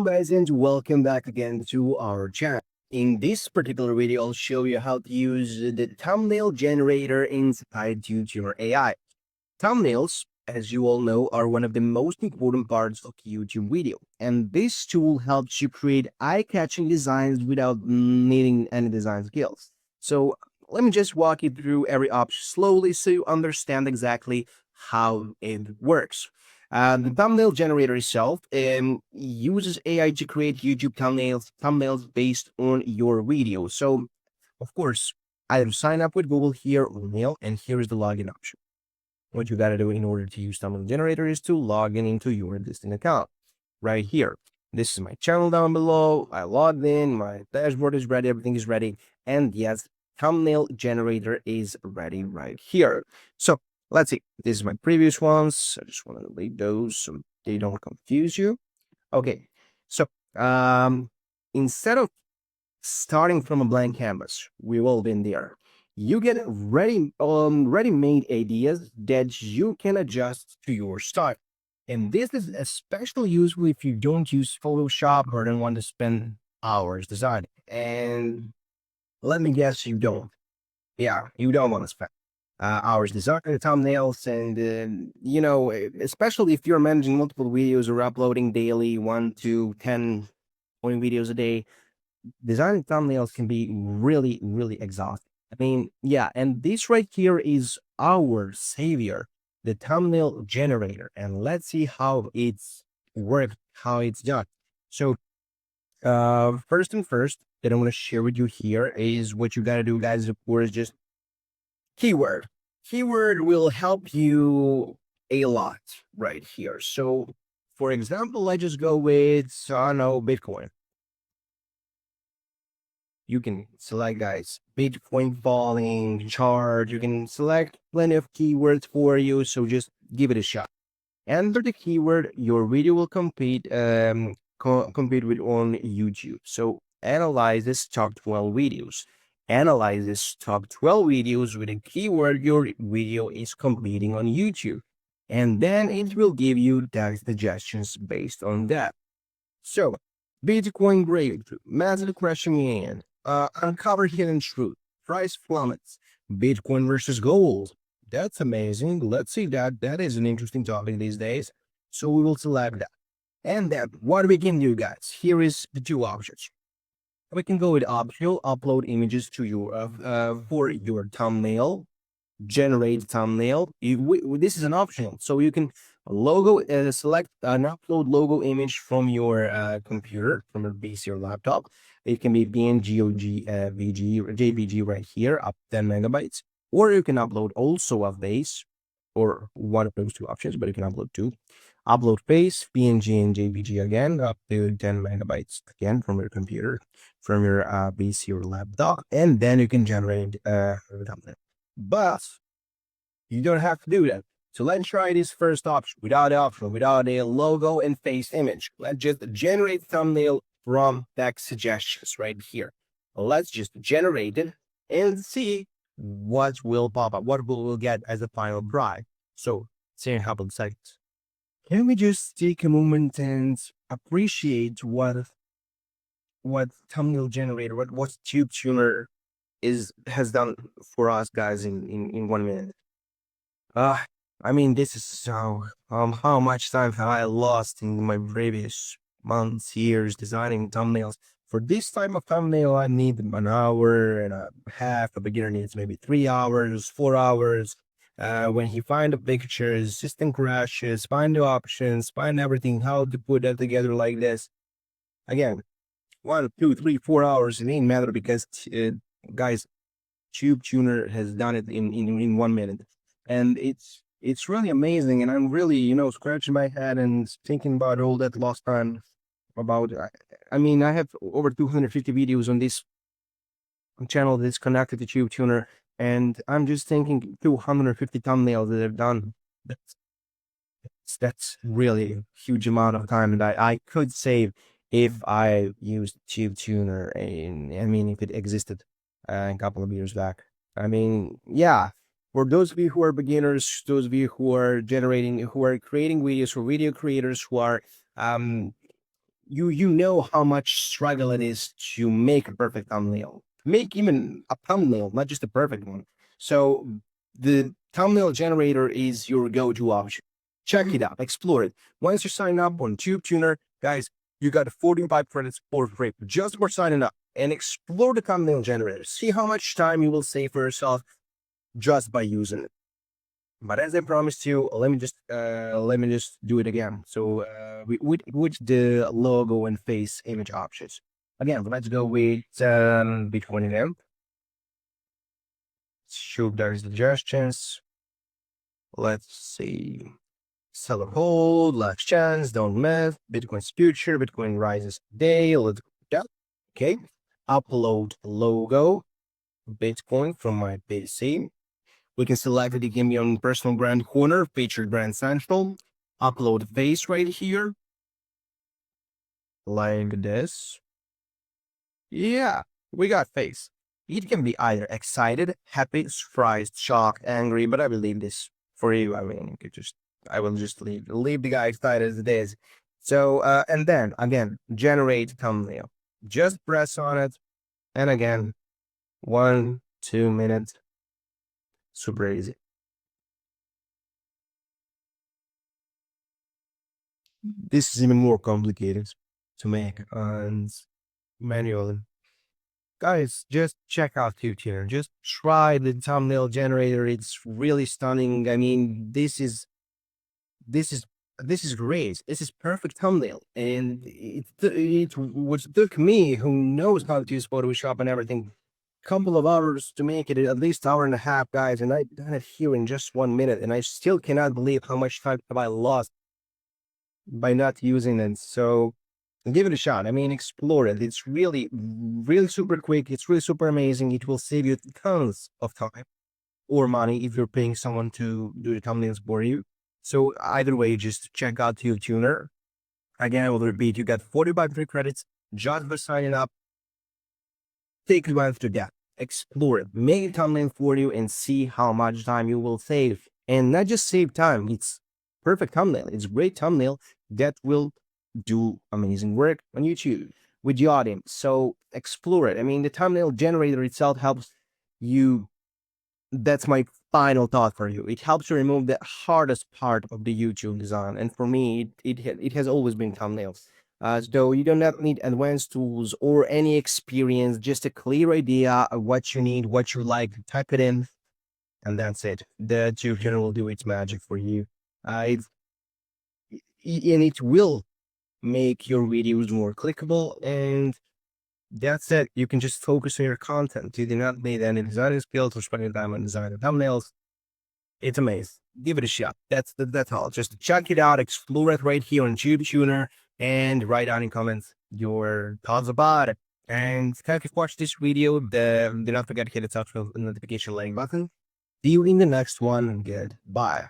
guys, and welcome back again to our channel. In this particular video, I'll show you how to use the thumbnail generator inside TubeTuner AI. Thumbnails, as you all know, are one of the most important parts of YouTube video, and this tool helps you create eye-catching designs without needing any design skills. So let me just walk you through every option slowly so you understand exactly how it works. The thumbnail generator itself uses AI to create YouTube thumbnails based on your video. So, of course, either sign up with Google here or mail, and here is the login option. What you got to do in order to use thumbnail generator is to log in into your existing account right here. This is my channel down below. I logged in, my dashboard is ready, everything is ready. And yes, thumbnail generator is ready right here. So let's see. This is my previous ones. I just want to delete those so they don't confuse you. Okay. So instead of starting from a blank canvas, we've all been there. You get ready-made ideas that you can adjust to your style. And this is especially useful if you don't use Photoshop or don't want to spend hours designing. And let me guess, you don't. Yeah, you don't want to spend hours designing thumbnails. And, especially if you're managing multiple videos or uploading daily 1 to 10 videos a day, designing thumbnails can be really, really exhausting. I mean, yeah, and this right here is our savior, the thumbnail generator. And let's see how it's worked, how it's done. So, first that I want to share with you here is what you got to do, guys, of course, just keyword. Keyword will help you a lot right here. So, for example, I just go with, I don't know, Bitcoin. You can select, guys, Bitcoin falling chart. You can select plenty of keywords for you. So just give it a shot. Enter the keyword. Your video will compete with on YouTube. So analyze this top 12 videos. Analyze this top 12 videos with a keyword your video is competing on YouTube. And then it will give you text suggestions based on that. So Bitcoin breakthrough, massive crashing in, uncover hidden truth, price plummets, Bitcoin versus gold. That's amazing. Let's see that. That is an interesting topic these days. So we will select that. And then what we can do, guys, here is the two options. We can go with optional, upload images to your for your thumbnail, generate thumbnail. This is an optional, so you can select an upload logo image from your computer, from your PC or laptop. It can be PNG, VG, or JPG right here, up 10 megabytes, or you can upload also a face, or one of those two options, but you can upload two. Upload face, PNG and JPG again, up to 10 megabytes again from your computer, from your PC or laptop, and then you can generate a thumbnail. But you don't have to do that. So let's try this first option without a logo and face image. Let's just generate thumbnail from text suggestions right here. Let's just generate it and see what will pop up, what we'll get as a final product. So, see in a couple of seconds. Can we just take a moment and appreciate what thumbnail generator, what TubeTuner has done for us, guys, in 1 minute? I mean, this is so, how much time have I lost in my previous months, years designing thumbnails? For this type of thumbnail, I need an hour and a half. A beginner needs maybe 3 hours, 4 hours. When he find the pictures, system crashes, find the options, find everything, how to put that together like this. Again, 1, 2, 3, 4 hours. It ain't matter because, guys, TubeTuner has done it in 1 minute. And it's really amazing, and I'm really, scratching my head and thinking about all that lost time. I mean, I have over 250 videos on this channel that's connected to TubeTuner, and I'm just thinking 250 thumbnails that I've done. That's really a huge amount of time that I could save if I used TubeTuner, and I mean, if it existed a couple of years back. I mean, yeah. For those of you who are beginners, those of you who are creating videos for video creators who are you know how much struggle it is to make a perfect thumbnail, make even a thumbnail, not just a perfect one. So the thumbnail generator is your go-to option. Check it out, explore it. Once you sign up on TubeTuner, guys, you got 45 credits for free just for signing up, and explore the thumbnail generator. See how much time you will save for yourself just by using it. But as I promised you, let me just do it again. So with the logo and face image options. Again, let's go with between them. Show their suggestions. Let's see. Sell or hold, last chance, don't miss, Bitcoin's future, Bitcoin rises today. Let's go with that. Okay. Upload logo, Bitcoin from my PC. We can select the Give Me on personal brand corner, featured brand central, upload face right here, like this. Yeah, we got face. It can be either excited, happy, surprised, shocked, angry, but I will leave this for you. I mean, you could just, I will just leave the guy excited as it is. So, and then again, generate thumbnail. Just press on it, and again, 1-2 minutes, super easy. This is even more complicated to make and manually. Guys, just check out TubeTuner. Just try the thumbnail generator. It's really stunning. I mean, this is this is great. This is perfect thumbnail, and it which took me, who knows how to use Photoshop and everything, couple of hours to make it, at least hour and a half, guys. And I done it here in just 1 minute, and I still cannot believe how much time have I lost by not using it. So give it a shot. I mean, explore it. It's really, really super quick. It's really super amazing. It will save you tons of time or money if you're paying someone to do the thumbnails for you. So either way, just check out TubeTuner. Again, I will repeat, you got 45 free credits just for signing up. Take advantage to that. Explore it. Make a thumbnail for you and see how much time you will save. And not just save time, it's perfect thumbnail. It's a great thumbnail that will do amazing work on YouTube with the audience. So explore it. I mean, the thumbnail generator itself helps you. That's my final thought for you. It helps you remove the hardest part of the YouTube design. And for me, it has always been thumbnails. So you do not need advanced tools or any experience, just a clear idea of what you need, what you like, type it in, and that's it. The tutorial will do its magic for you. And it will make your videos more clickable, and that's it. You can just focus on your content. You do not need any designing skills or spending time on designing thumbnails. It's amazing. Give it a shot. That's all. Just check it out, explore it right here on TubeTuner, and write down in comments your thoughts about it. And if you've watched this video, do not forget to hit the notification like button. See you in the next one. Goodbye.